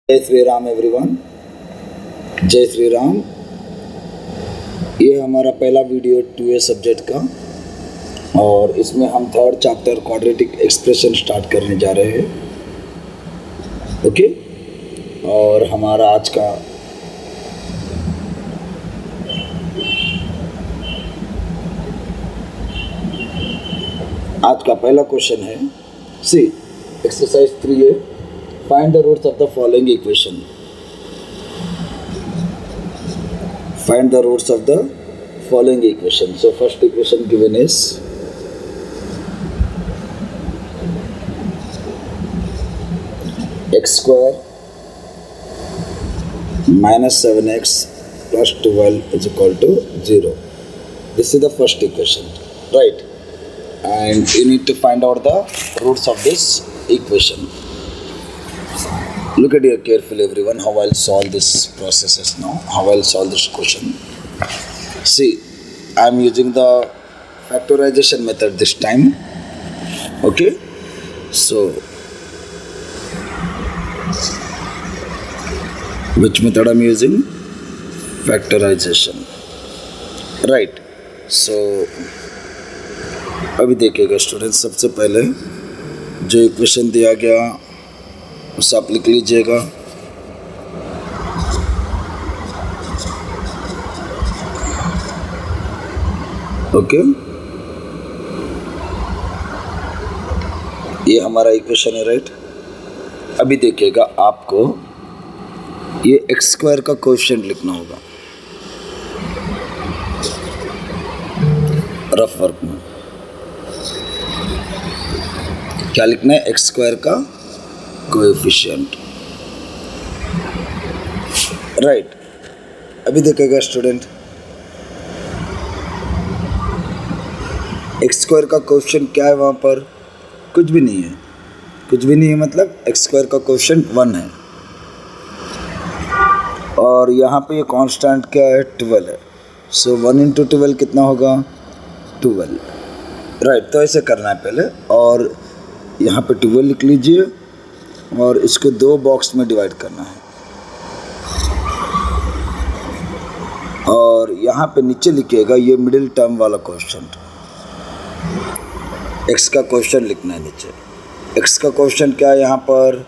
जय श्री राम एवरीवन। जय श्री राम। ये हमारा पहला वीडियो 2A सब्जेक्ट का और इसमें हम third chapter quadratic expression start करने जा रहे हैं। ओके, और हमारा आज का पहला क्वेश्चन है, सी exercise 3A, find the roots of the following equation. Find the roots of the following equation. So first equation given is x square minus 7x plus 12 is equal to 0. This is the first equation, right? And you need to find out the roots of this equation. Look at here carefully everyone, how I'll solve this processes now, how I'll solve this question. See, I'm using the factorization method this time. Okay, so which method I'm using? Factorization, right? So अभी देखिएगा students, सबसे पहले जो equation दिया गया उसे आप लिख लीजिएगा। ओके, ये हमारा इक्वेशन है, राइट? अभी देखिएगा आपको ये एक्स स्क्वायर का कोएफिशिएंट लिखना होगा रफ वर्क में। क्या लिखना है? एक्स स्क्वायर का कोएफिशिएंट, राइट? अभी देखेगा स्टूडेंट, एक्स स्क्वायर का कोएफिशिएंट क्या है? वहाँ पर कुछ भी नहीं है, कुछ भी नहीं है, मतलब एक्स स्क्वायर का कोएफिशिएंट 1 है और यहाँ पे ये कांस्टेंट क्या है? 12 है। सो 1 इंटू 12 कितना होगा? 12, राइट? तो ऐसे करना है पहले, और यहाँ पे 12 लिख लीजिए और इसको 2 बॉक्स में डिवाइड करना है और यहाँ पे नीचे लिखिएगा ये मिडिल टर्म वाला कोएफिशिएंट, एक्स का कोएफिशिएंट लिखना है नीचे। एक्स का कोएफिशिएंट क्या है यहाँ पर?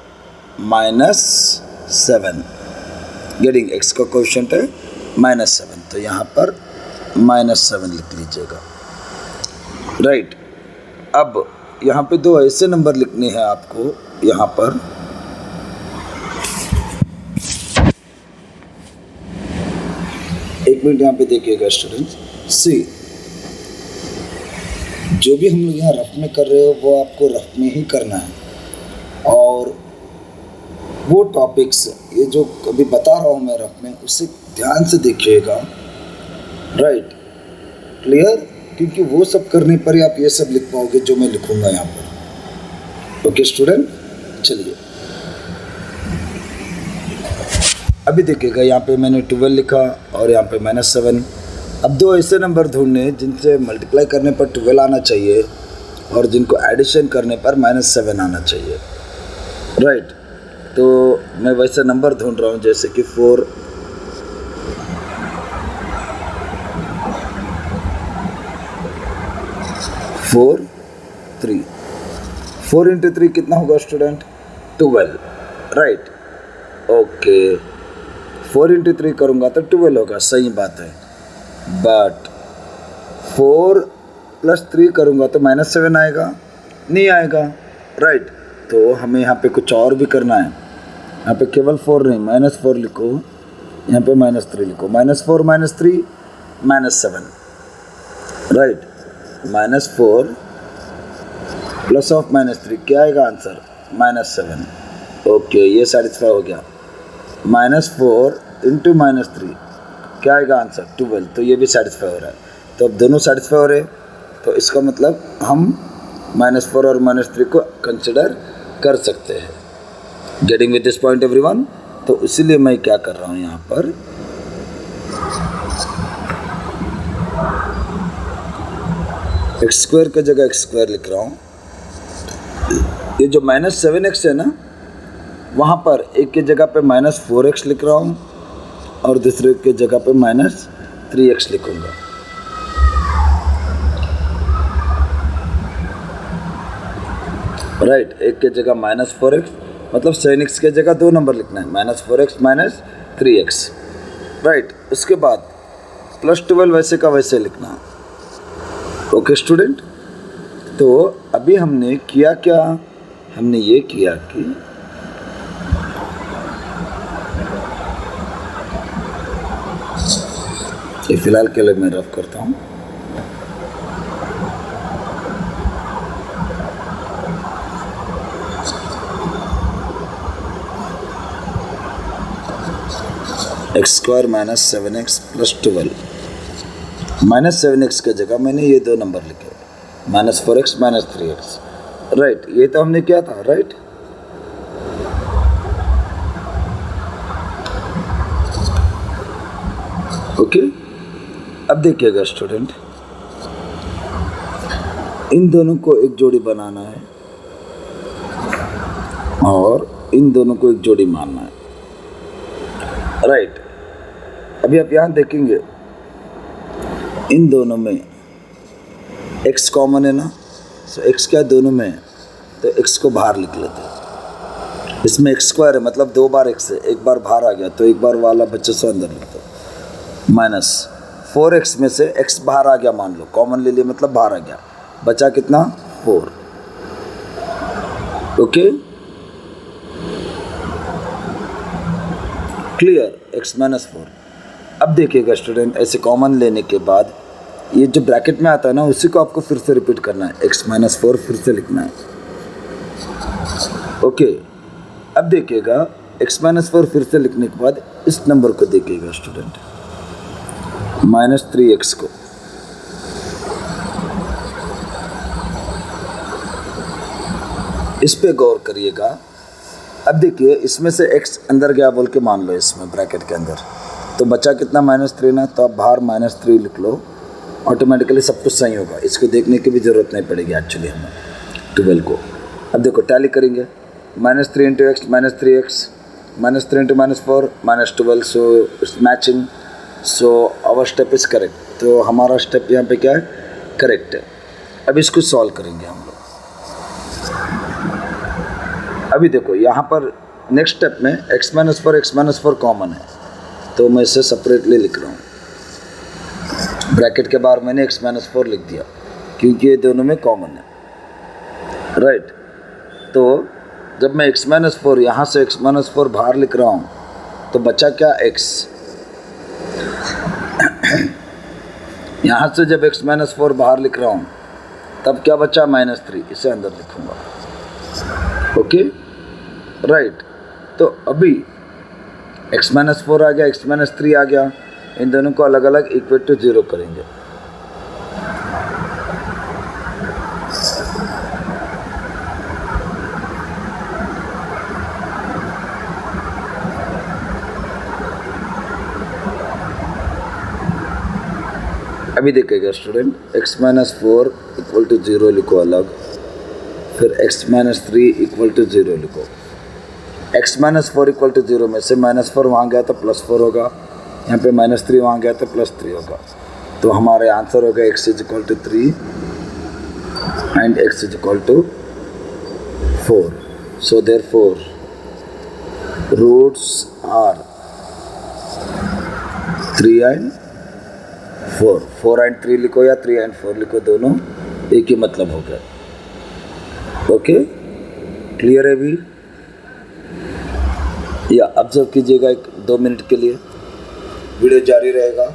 -7। गेटिंग? एक्स का कोएफिशिएंट है -7, तो यहाँ पर -7 लिख लीजिएगा, राइट? अब यहाँ पे 2 ऐसे नंबर लिखने हैं आपको। यहाँ पर एक मिनट यहाँ पे देखिएगा स्टूडेंट्स, सी जो भी हम लोग यहाँ रफ में कर रहे हो वो आपको रफ में ही करना है, और वो टॉपिक्स ये जो कभी बता रहा हूँ मैं रफ में, उसे ध्यान से देखिएगा, राइट? क्लियर? क्योंकि वो सब करने पर ही आप ये सब लिख पाओगे जो मैं लिखूंगा यहाँ पर। ओके स्टूडेंट, चलिए अभी देखिएगा यहाँ पे मैंने 12 लिखा और यहाँ पे -7। अब 2 ऐसे नंबर ढूंढने जिनसे मल्टीप्लाई करने पर 12 आना चाहिए और जिनको एडिशन करने पर -7 आना चाहिए, राइट? तो मैं वैसे नंबर ढूंढ रहा हूँ जैसे कि 4 3। 4 इंटू 3 कितना होगा स्टूडेंट? 12, राइट? ओके, 4 इंटू 3 करूँगा तो 12 होगा, सही बात है। बट 4 + 3 करूँगा तो -7 आएगा? नहीं आएगा, राइट? तो हमें यहाँ पे कुछ और भी करना है। यहाँ पे केवल 4 नहीं, -4 लिखो, यहाँ पे -3 लिखो। -4 -3 -7, राइट? -4 प्लस ऑफ -3 क्या आएगा आंसर? -7। ओके, ये सेटिस्फाई हो गया। -4 इंटू -3 क्या आएगा आंसर? 12। तो ये भी सेटिस्फाई हो रहा है। तो अब दोनों सेटिस्फाई हो रहे हैं, तो इसका मतलब हम -4 और -3 को कंसिडर कर सकते हैं। Getting with this point everyone? तो इसीलिए मैं क्या कर रहा हूँ यहाँ पर, एक्स स्क्वायर की जगह एक्स स्क्वायर लिख रहा हूँ। ये जो -7x है ना, वहाँ पर एक की जगह पे -4x लिख रहा हूँ और दूसरे की जगह पे -3x लिखूँगा। राइट, एक की जगह -4x मतलब 7x की जगह 2 नंबर लिखना है, -4x -3x। राइट, उसके बाद +12 वैसे का वैसे लिखना। ओके स्टूडेंट, तो अभी हमने किया क्या, हमने ये किया कि ये फिलहाल के लिए मैं रफ करता हूँ। x² -7x + 12 -7x की जगह मैंने ये 2 नंबर लिखे, -4x -3x। राइट, ये तो हमने किया था। Right, okay. अब देखिएगा स्टूडेंट, इन दोनों को एक जोड़ी बनाना है और इन दोनों को एक जोड़ी मानना है। राइट, अभी आप यहाँ देखेंगे इन दोनों में x कॉमन है ना, सो x क्या दोनों में है, तो x को बाहर लिख लेते हैं। इसमें x² है मतलब 2 बार x है, एक बार बाहर आ गया तो एक बार वाला बच्चे से अंदर लिखते -4x में से x बाहर आ गया, मान लो कॉमन ले लिए मतलब बाहर आ गया, बचा कितना 4। Okay, clear, x -4। अब देखिएगा स्टूडेंट, ऐसे कॉमन लेने के बाद ये जो ब्रैकेट में आता है ना उसी को आपको फिर से रिपीट करना है, x -4 फिर से लिखना है। ओके, अब देखिएगा x -4 फिर से लिखने के बाद इस नंबर को देखिएगा स्टूडेंट, -3x को। इस पे गौर करिएगा। अब देखिए इसमें से x अंदर गया बोल के मान लो इसमें ब्रैकेट के अंदर, तो बचा कितना -3 ना, तो अब बाहर -3 लिख लो, ऑटोमेटिकली सब कुछ सही होगा, इसको देखने की भी ज़रूरत नहीं पड़ेगी एक्चुअली हमें 12 को। अब देखो टैली करेंगे, -3 × x -3x, -3 × -4 -12, so it's matching, so our step is correct. तो हमारा स्टेप यहाँ पे क्या है, करेक्ट है। अब इसको सॉल्व करेंगे हम लोग। अभी देखो यहाँ पर नेक्स्ट स्टेप में x -4 कॉमन है, तो मैं इसे सेपरेटली लिख रहा हूँ। ब्रैकेट के बाहर मैंने x -4 लिख दिया क्योंकि ये दोनों में कॉमन है। राइट, तो जब मैं x -4 यहाँ से x -4 बाहर लिख रहा हूँ तो बचा क्या x, यहाँ से जब x -4 बाहर लिख रहा हूँ तब क्या बचा -3, इसे अंदर लिखूँगा। ओके, राइट, तो अभी x -4 आ गया, x -3 आ गया, इन दोनों को अलग अलग इक्वल टू 0 करेंगे। अभी देखिएगा स्टूडेंट, x -4 = 0 लिखो अलग, फिर x -3 = 0 लिखो। x -4 = 0 में से -4 वहाँ गया तो +4 होगा, यहाँ पे -3 वहाँ गया तो +3 होगा, तो हमारे आंसर होगा x = 3 and x = 4। So therefore roots are 3 and 4। 4 and 3 लिखो या 3 एंड 4 लिखो, दोनों एक ही मतलब हो गया। ओके, क्लियर है भी, या ऑब्जर्व कीजिएगा 1-2 मिनट के लिए, वीडियो जारी रहेगा।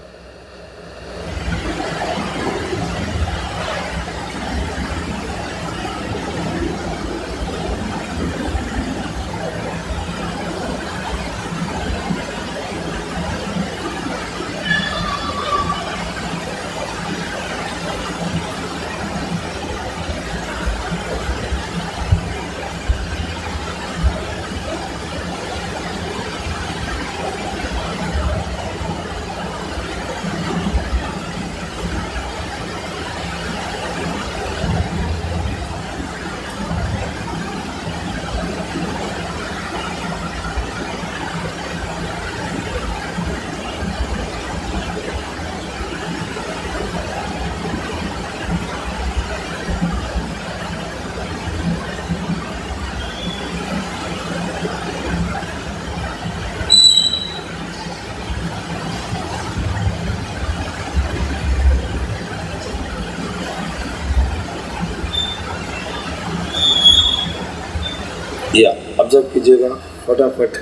ऑब्जर्व कीजिएगा फटाफट।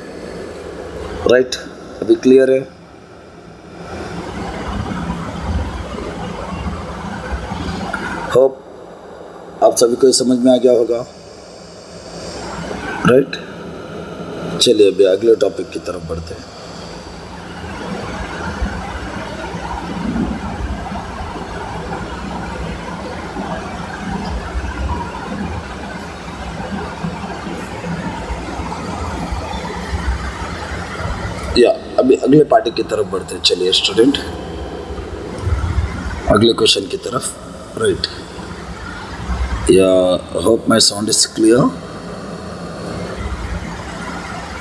राइट, अभी क्लियर है? होप आप सभी को समझ में आ गया होगा। राइट, चलिए अभी अगले टॉपिक की तरफ बढ़ते हैं। या अभी अगले पार्टी की तरफ बढ़ते हैं। चलिए स्टूडेंट, अगले क्वेश्चन की तरफ। राइट, या hope my sound is clear.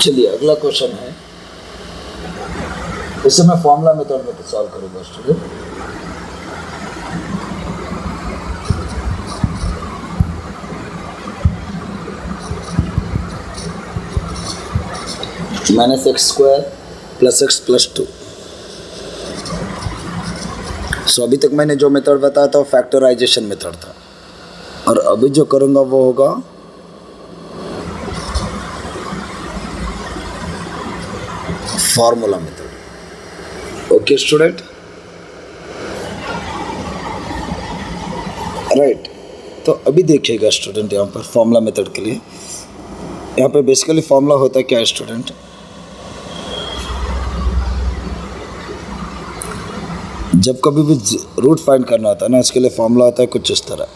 चलिए अगला क्वेश्चन है, इसे मैं फॉर्मूला मेथड में सॉल्व करूंगा स्टूडेंट। -x² + x + 2। सो अभी तक मैंने जो मेथड बताया था वो फैक्टराइजेशन मेथड था, और अभी जो करूँगा वो होगा formula method. Okay student, right. तो अभी देखिएगा स्टूडेंट, यहाँ पर फॉर्मूला मेथड के लिए यहाँ पे बेसिकली फॉर्मूला होता है क्या है स्टूडेंट? जब कभी भी रूट फाइंड करना होता है ना, इसके लिए फॉर्मूला होता है कुछ इस तरह,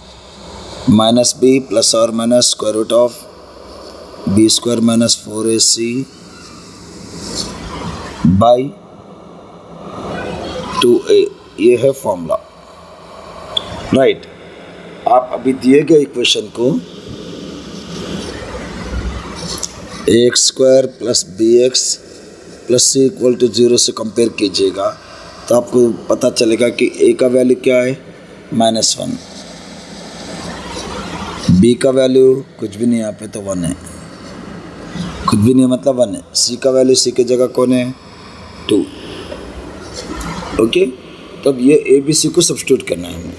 -b ± √b² - 4ac / 2a। ये है फॉर्मूला। राइट, आप अभी दिए गए इक्वेशन को ax² + bx + c = 0 से कंपेयर कीजिएगा, तो आपको पता चलेगा कि a का वैल्यू क्या है, -1, b का वैल्यू कुछ भी नहीं, यहाँ पे तो 1 है, कुछ भी नहीं मतलब 1 है। c का वैल्यू, c की जगह कौन है, 2। ओके, तब ये a b c को सब्स्टिट्यूट करना है हमें।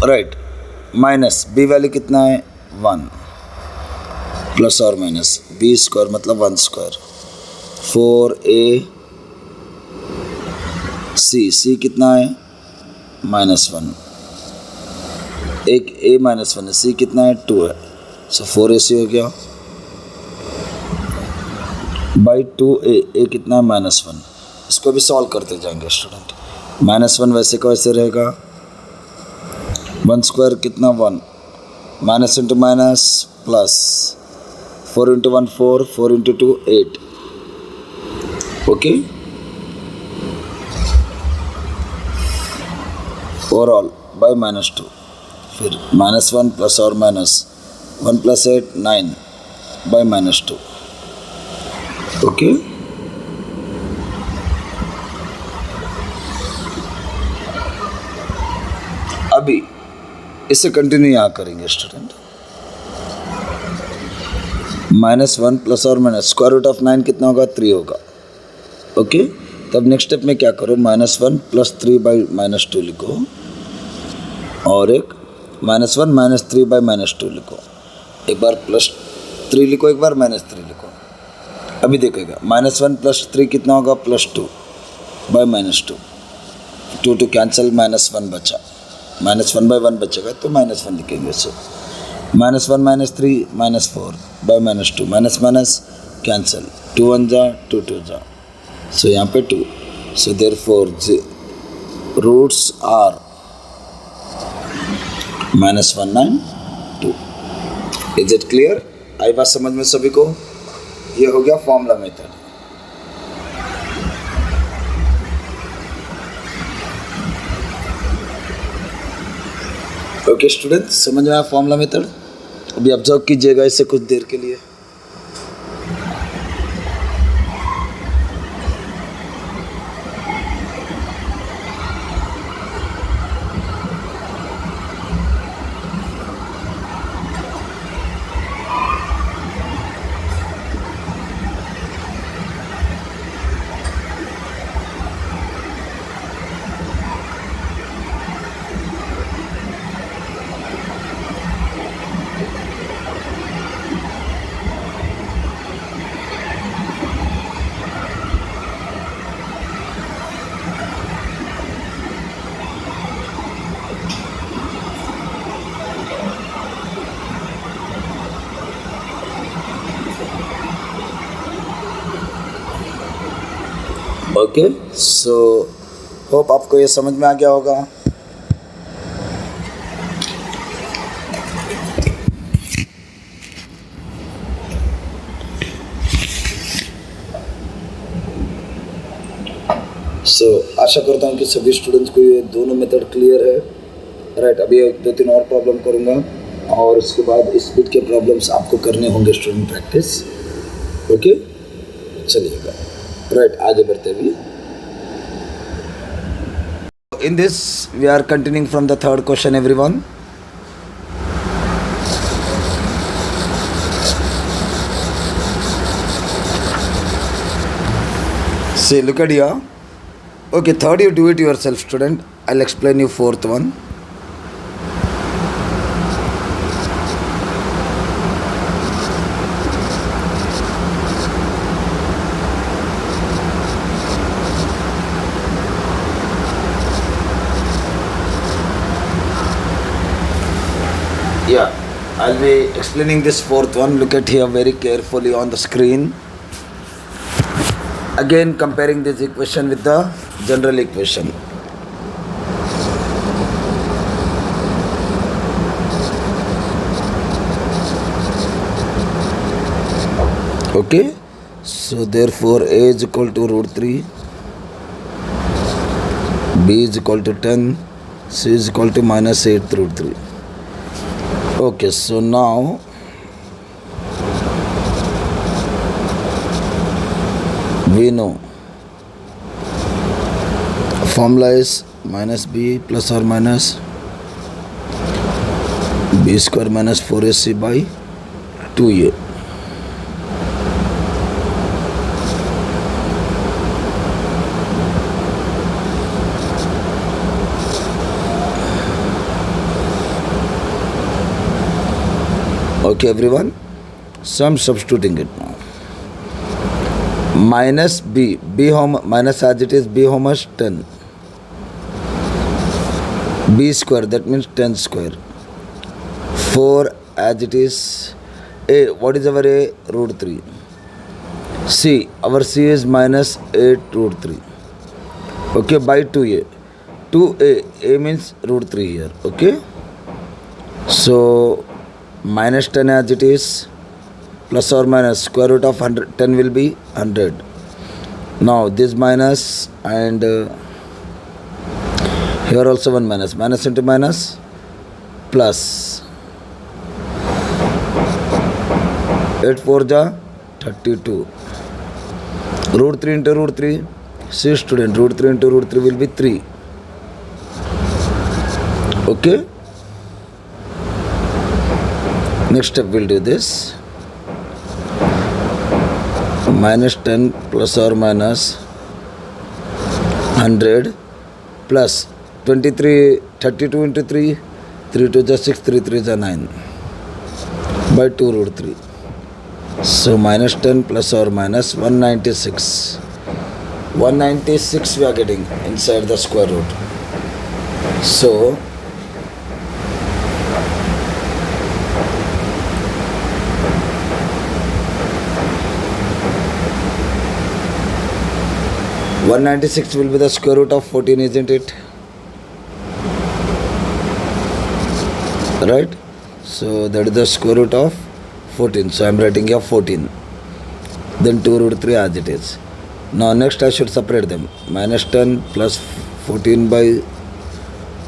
राइट, माइनस b वैल्यू कितना है, 1, ± b² मतलब 1², 4ac कितना है, -1, एक a -1 है, c कितना है, 2 है, सो 4ac हो गया बाई 2a, a कितना है, -1। इसको भी सॉल्व करते जाएंगे स्टूडेंट। -1 वैसे का वैसे रहेगा, 1² कितना, 1, minus into minus plus, 4 × 1 4, 4 × 2 8। Okay, overall by -2, फिर -1 ± 1 + 8 9 बाई -2। ओके, अभी इसे कंटिन्यू यहाँ करेंगे स्टूडेंट। -1 ± √9 कितना होगा, 3 होगा। ओके, तब नेक्स्ट स्टेप में क्या करो, -1 + 3 / -2 लिखो, और एक -1 - 3 / -2 लिखो। एक बार +3 लिखो, एक बार -3 लिखो। अभी देखेगा -1 + 3 कितना होगा, +2 / -2, 2 to कैंसिल, -1 बचा, -1/1 बचेगा तो -1 लिखेंगे इसे। -1 - 3 -4 / -2, माइनस कैंसिल, 2 1 जा 2 2 जा, सो यहाँ पे 2, so therefore roots are -1 9 2। Is it clear? आई बात समझ में सभी को? ये हो गया फॉर्मूला मेथड। ओके स्टूडेंट, समझ में आया फॉर्मूला मेथड? अभी ऑब्जर्व कीजिएगा इसे कुछ देर के लिए। ओके, सो होप आपको ये समझ में आ गया होगा. सो आशा करता हूँ कि सभी स्टूडेंट्स को ये दोनों मेथड क्लियर है. राइट, अभी 2-3 और प्रॉब्लम करूँगा और उसके बाद स्पीड के प्रॉब्लम्स आपको करने होंगे स्टूडेंट प्रैक्टिस. ओके, चलिएगा. राइट, आगे बढ़ते हुए in this we are continuing from the third question everyone. See, look at here. Okay, third you do it yourself student, I'll explain you fourth one. Yeah, I'll be explaining this fourth one. Look at here very carefully on the screen. Again comparing this equation with the general equation. Okay, so therefore a is equal to root 3, b is equal to 10, c is equal to minus 8 root 3. Okay, so now we know formula is minus b plus or minus b square minus 4ac by 2a. Okay everyone, so I'm substituting it now. Minus b, minus as it is b how much 10, b square that means 10 square, 4 as it is, a what is our a, root 3, c our c is minus 8 root 3, okay, by 2a, 2a, a means root 3 here. Okay, so minus 10 as it is plus or minus square root of 100, 10 will be 100. Now this minus and here also one minus, minus into minus plus 8 4 ja 32, root 3 into root 3, see student, root 3 into root 3 will be 3. Okay, next step we'll do this. Minus 10 plus or minus 100 plus 23, 32 into 3, 3 2 is 6, 3 3 is 9 by 2 root 3. So minus 10 plus or minus 196. 196 we are getting inside the square root. So 196 will be the square root of 14, isn't it? Right? So that is the square root of 14. So I am writing here 14. Then 2 root 3 as it is. Now next I should separate them. Minus 10 plus 14 by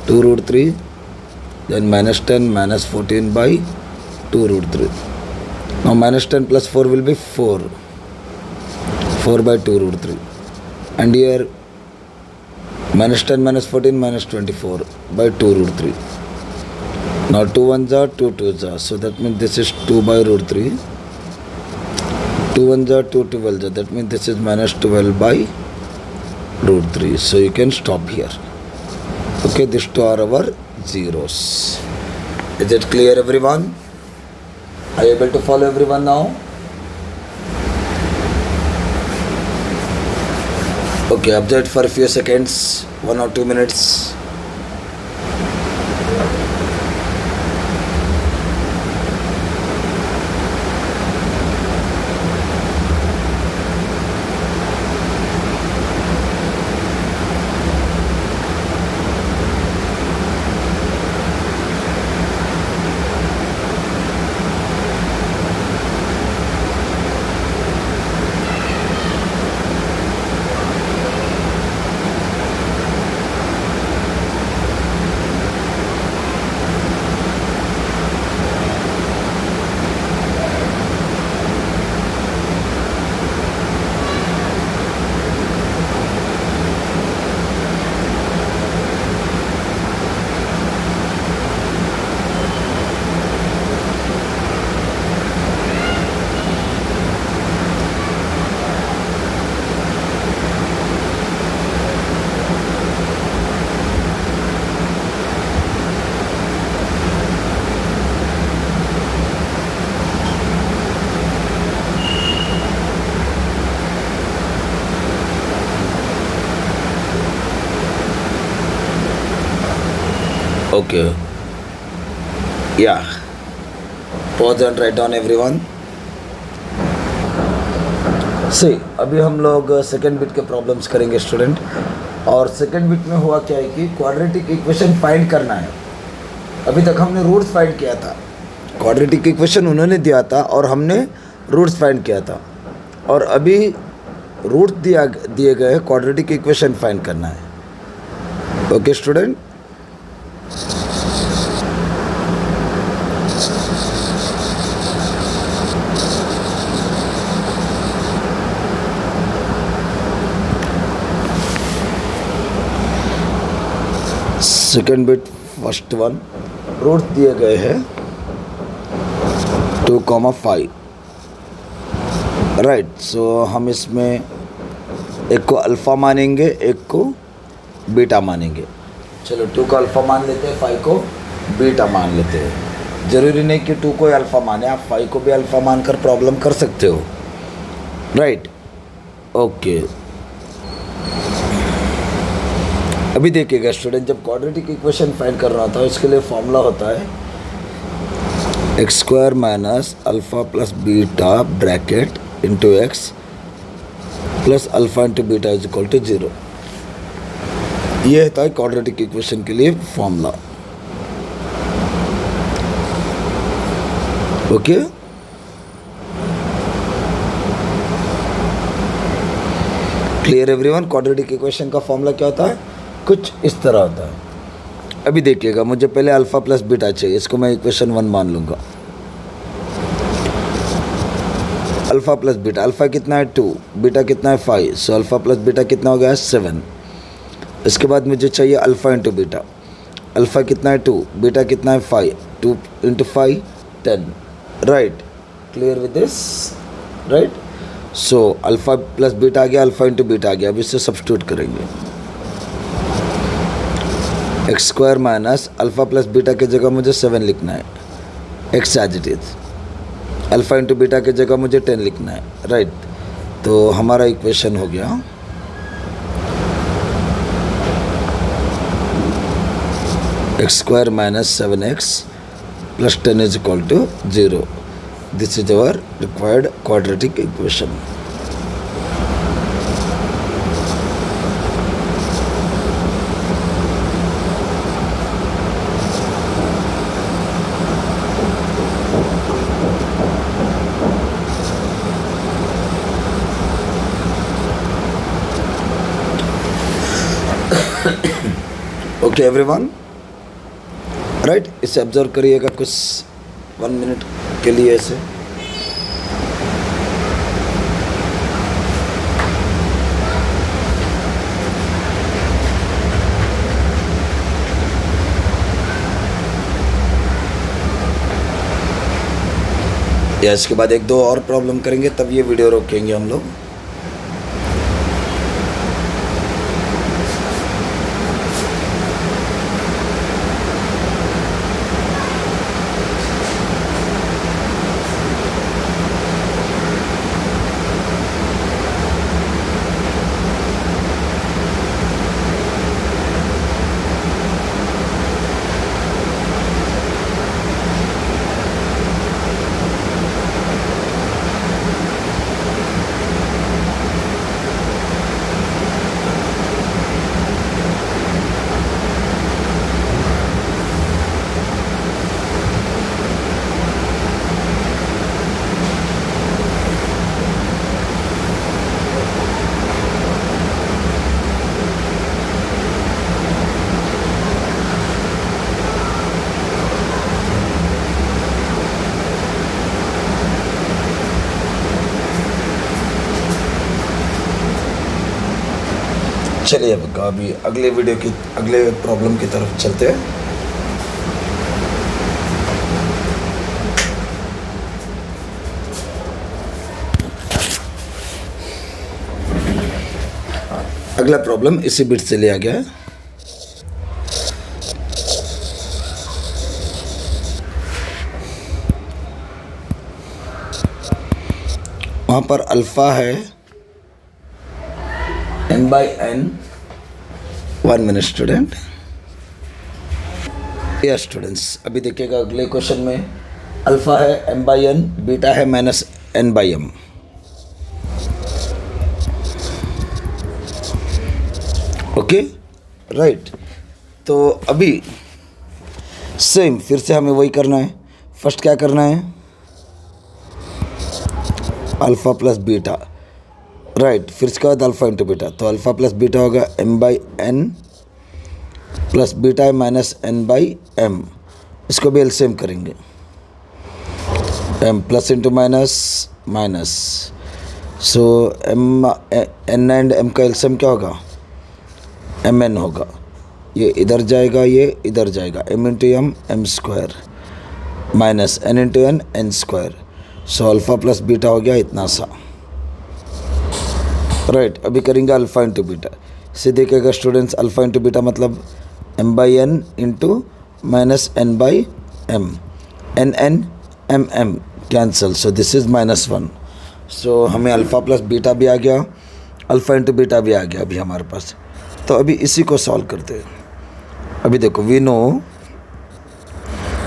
2 root 3. Then minus 10 minus 14 by 2 root 3. Now minus 10 plus 4 will be 4. 4 by 2 root 3. And here minus 10 minus 14 minus 24 by 2 root 3. Now 2 1s are 2 2s are. So that means this is 2 by root 3. 2 1s are 2 12s are. That means this is minus 12 by root 3. So you can stop here. Okay, these two are our zeros. Is it clear everyone? Are you able to follow everyone now? Okay, observe for a few seconds, 1 or 2 minutes. Okay, या pause and write down everyone. See, अभी हम लोग second bit के problems करेंगे student. और second bit में हुआ क्या है कि क्वाड्रेटिक इक्वेशन फाइंड करना है। अभी तक हमने रूट्स फाइंड किया था, क्वाड्रेटिक इक्वेशन उन्होंने दिया था और हमने रूट्स फाइंड किया था। और अभी रूट दिए गए क्वाड्रेटिक इक्वेशन फाइंड करना है। Okay student, second bit first one, root दिए गए हैं 2,5, राइट। सो हम इसमें एक को अल्फ़ा मानेंगे, एक को बीटा मानेंगे। चलो 2 को अल्फ़ा मान लेते हैं, 5 को बीटा मान लेते हैं। ज़रूरी नहीं कि 2 को अल्फ़ा माने, आप 5 को भी अल्फ़ा मानकर प्रॉब्लम कर सकते हो, राइट। ओके, अभी देखिएगा स्टूडेंट, जब क्वाड्रेटिक इक्वेशन फाइंड कर रहा था इसके लिए फॉर्मूला होता है x² minus alpha plus beta bracket into x plus alpha into beta is equal to 0। ये होता है क्वाड्रेटिक इक्वेशन के लिए formula. Okay, clear everyone. Quadratic equation का फॉर्मूला क्या होता है, कुछ इस तरह होता है। अभी देखिएगा, मुझे पहले अल्फ़ा प्लस बीटा चाहिए, इसको मैं इक्वेशन 1 मान लूँगा। अल्फ़ा प्लस बीटा, अल्फ़ा कितना है 2, बीटा कितना है 5, सो अल्फ़ा प्लस बीटा कितना हो गया 7। इसके बाद मुझे चाहिए अल्फ़ा इंटू बीटा, अल्फ़ा कितना है 2, बीटा कितना है 5, 2 into 5 10, right. Clear with this, right. So alpha plus beta आ गया, अल्फ़ा इंटू बीटा आ गया। अब इससे सब्स्टिट्यूट करेंगे, x² minus alpha plus beta की जगह मुझे 7 लिखना है, x as it is. Alpha into beta की जगह मुझे 10 लिखना है, राइट। तो हमारा इक्वेशन हो गया x² minus 7x plus 10 is equal to 0। This is our required quadratic equation. Okay everyone, right. इसे ऑब्जर्व करिएगा कुछ 1 मिनट के लिए ऐसे। या इसके बाद 1-2 और प्रॉब्लम करेंगे, तब ये वीडियो रोकेंगे हम लोग। चलिए अब अभी अगले वीडियो की अगले प्रॉब्लम की तरफ चलते हैं। अगला प्रॉब्लम इसी बिट से लिया गया है। वहाँ पर अल्फ़ा है n/n। 1 minute student. Yes students, अभी देखिएगा अगले क्वेश्चन में अल्फ़ा है m/n, बीटा है -n/m। Okay right. तो अभी सेम फिर से हमें वही करना है। फर्स्ट क्या करना है, अल्फ़ा प्लस बीटा, राइट। फिर इसके बाद अल्फ़ा इंटू बीटा, तो अल्फ़ा प्लस बीटा होगा m/n प्लस बीटा है -n/m। इसको भी एलसीएम करेंगे, m plus into minus minus, so m n and m का एलसीएम क्या होगा, mn होगा। ये इधर जाएगा, ये इधर जाएगा, m into m m square minus n into n n square. सो अल्फ़ा प्लस बीटा हो गया इतना सा, राइट। अभी करेंगे अल्फ़ा इंटू बीटा। इसे देखिएगा स्टूडेंट्स, अल्फ़ा इंटू बीटा मतलब m/n into -n/m, n m cancel, so this is -1। सो हमें अल्फ़ा प्लस बीटा भी आ गया, अल्फ़ा इंटू बीटा भी आ गया अभी हमारे पास। तो अभी इसी को सॉल्व करते हैं। अभी देखो, वी नो,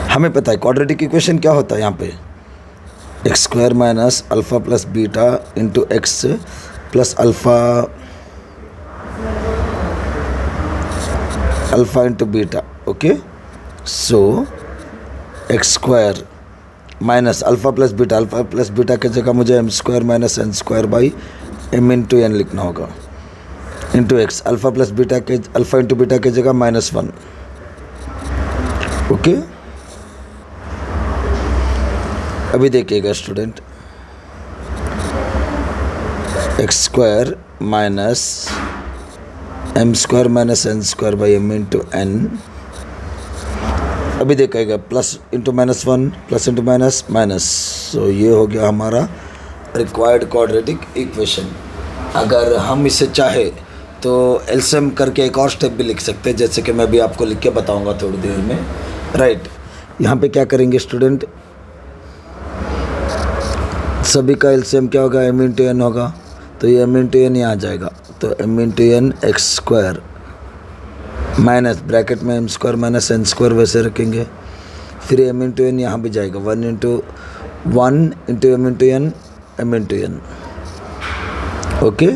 हमें पता है क्वाड्रेटिक इक्वेशन क्या होता है यहाँ पे, x square minus alpha plus beta into x plus alpha into beta. Okay, so x square minus alpha plus beta की जगह मुझे m square minus n square by m into n लिखना होगा, into x. Alpha plus beta के alpha into beta की जगह -1। Okay, अभी देखिएगा student, x square minus m square minus n square by m into n। अभी देखिएगा plus into -1 plus into minus minus, सो ये हो गया हमारा रिक्वायर्ड क्वाड्रेटिक इक्वेशन। अगर हम इसे चाहे तो एलसीएम करके एक और स्टेप भी लिख सकते हैं, जैसे कि मैं भी आपको लिख के बताऊंगा थोड़ी देर में, राइट। यहाँ पे क्या करेंगे स्टूडेंट, सभी का एलसीएम क्या होगा, m इंटू n होगा, तो ये m इंटू n यहाँ आ जाएगा, तो m into n x square minus bracket में m square minus n square वैसे रखेंगे, फिर m इंटू n यहाँ भी जाएगा, 1 into m into n m into n। Okay,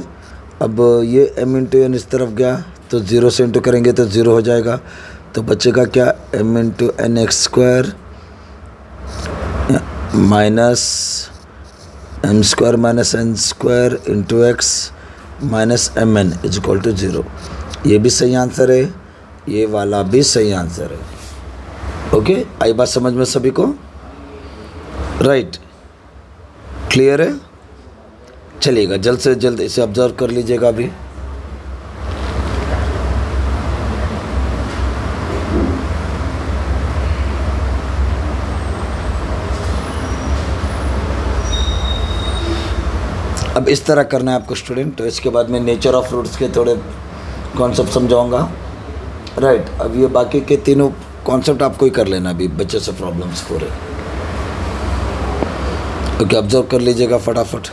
अब ये m इंटू n इस तरफ गया तो 0 से इंटू करेंगे तो 0 हो जाएगा, तो बचेगा क्या, m into n x square minus m square minus n square into x minus mn is equal to 0। ये भी सही आंसर है, ये वाला भी सही आंसर है। ओके, आई बात समझ में सभी को, राइट, क्लियर है। चलिएगा, जल्द से जल्द इसे ऑब्जर्व कर लीजिएगा। अभी अब इस तरह करना है आपको स्टूडेंट। तो इसके बाद मैं नेचर ऑफ फ्रूट्स के थोड़े कॉन्सेप्ट समझाऊंगा, राइट। अब ये बाकी के तीनों कॉन्सेप्ट आपको ही कर लेना अभी बच्चे से प्रॉब्लम्स पूरे। ओके, ऑब्जर्व कर लीजिएगा फटाफट।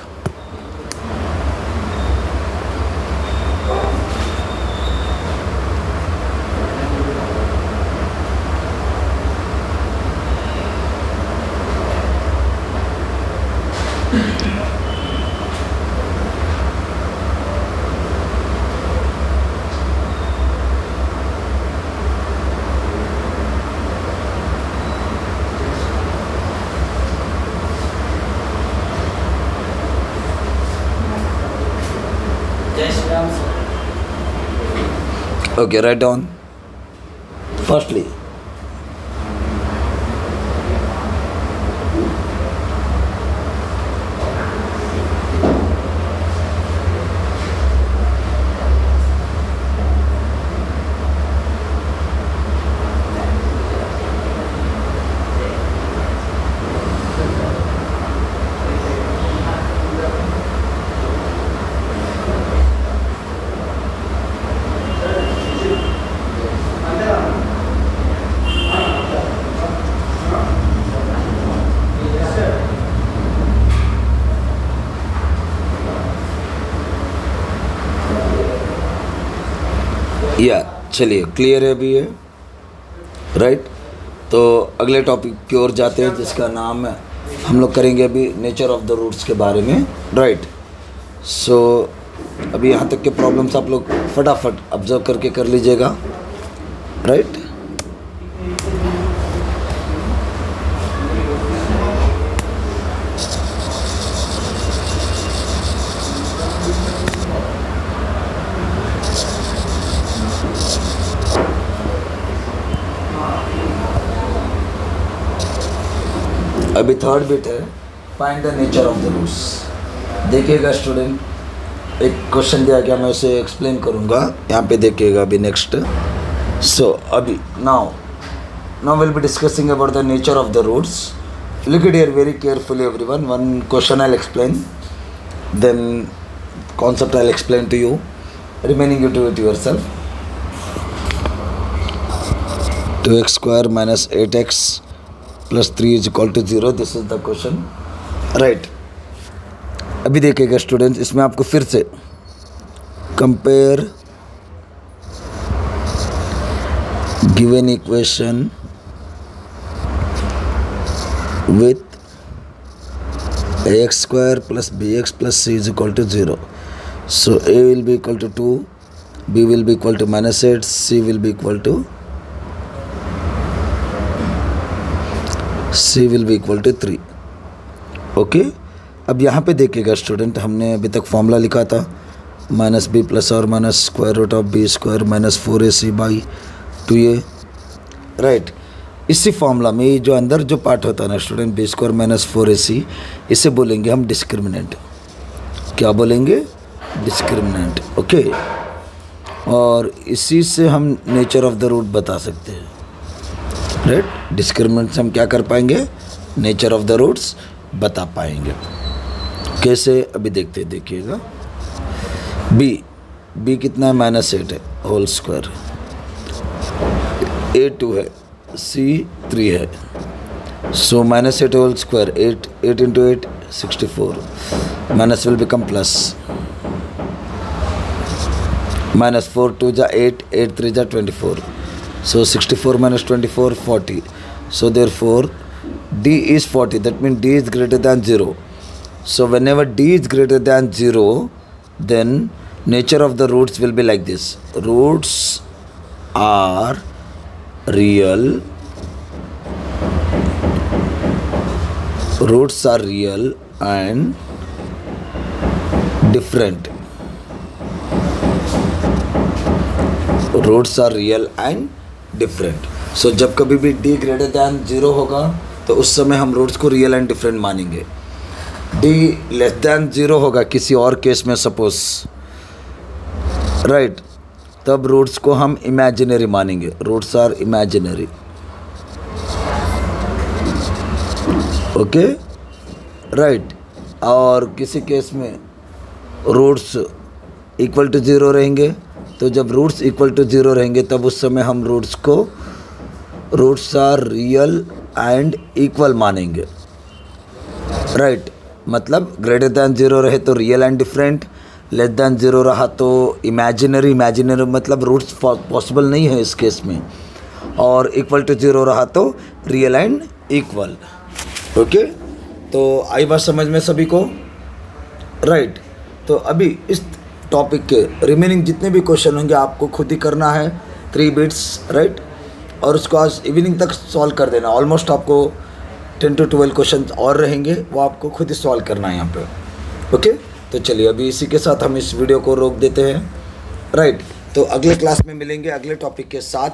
Okay, write down. Firstly, या चलिए क्लियर है अभी ये, राइट। तो अगले टॉपिक की ओर जाते हैं, जिसका नाम है, हम लोग करेंगे अभी नेचर ऑफ द रूट्स के बारे में, राइट। सो अभी यहाँ तक के प्रॉब्लम्स आप लोग फटाफट ऑब्जर्व करके कर लीजिएगा, राइट। अभी थर्ड बिट है, find the nature of the roots. देखिएगा स्टूडेंट, एक क्वेश्चन दिया गया, मैं उसे एक्सप्लेन करूँगा, यहाँ पे देखिएगा अभी नेक्स्ट। सो अभी now will be discussing about the nature of the roots. Look it here very carefully everyone. One question I will explain, then concept I will explain to you, remaining you do it yourself. 2x square minus 8x plus 3 is equal to 0. This is the question, right. अभी देखिएगा students, इसमें आपको फिर से compare given equation with ax square plus bx plus c is equal to 0. So a will be equal to 2, b will be equal to minus 8, c will be equal to 3. Okay, अब यहाँ पे देखिएगा student, हमने अभी तक formula लिखा था minus b plus और minus square root of b square minus 4ac by 2a, right. इसी फॉर्मूला में ये जो अंदर जो पार्ट होता है ना student, B square minus 4ac, इसे बोलेंगे हम डिस्क्रिमिनेंट। क्या बोलेंगे? Discriminant, okay. और इसी से हम नेचर ऑफ द रूट बता सकते हैं, राइट। डिस्क्रिमिनेंट से हम क्या कर पाएंगे? नेचर ऑफ द रूट्स बता पाएंगे। कैसे? अभी देखते हैं, देखिएगा। बी कितना है? -8 है होल स्क्वायर, a 2 है, c 3 है। So -8 whole square, 8 into 8 64, minus will become plus, -4 2 जा 8, 8 3 जा 24, so 64 minus 24 40. So therefore d is 40, that means d is greater than 0. So whenever d is greater than 0, then nature of the roots will be like this. Roots are real, and different. Roots are real and different. So जब कभी भी d greater than 0 होगा तो उस समय हम roots को real and different मानेंगे। d लेस दैन 0 होगा किसी और केस में सपोज, राइट, तब रूट्स को हम इमेजिनरी मानेंगे। Roots are imaginary, okay, right. और किसी केस में रूट्स इक्वल टू 0 रहेंगे, तो जब रूट्स इक्वल टू 0 रहेंगे तब उस समय हम roots are real and equal मानेंगे, राइट। मतलब ग्रेटर दैन 0 रहे तो real and different, less than 0 रहा तो इमेजिनरी मतलब रूट्स पॉसिबल नहीं है इस केस में, और इक्वल टू 0 रहा तो रियल एंड इक्वल, ओके। तो आई बात समझ में सभी को, राइट। तो अभी इस टॉपिक के रिमेनिंग जितने भी क्वेश्चन होंगे आपको खुद ही करना है, 3 बिट्स, राइट, और उसको आज इवनिंग तक सॉल्व कर देना। ऑलमोस्ट आपको 10 to 12 क्वेश्चन और रहेंगे, वो आपको खुद ही सॉल्व करना है यहाँ पे, ओके। तो चलिए अभी इसी के साथ हम इस वीडियो को रोक देते हैं, राइट। तो अगले क्लास में मिलेंगे अगले टॉपिक के साथ,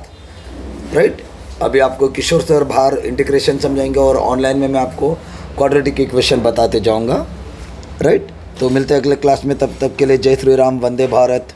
राइट। अभी आपको किशोर सर बाहर इंटीग्रेशन समझाएंगे और ऑनलाइन में मैं आपको क्वाड्रेटिक इक्वेशन बताते जाऊँगा, राइट। तो मिलते हैं अगले क्लास में, तब तक के लिए जय श्री राम, वंदे भारत।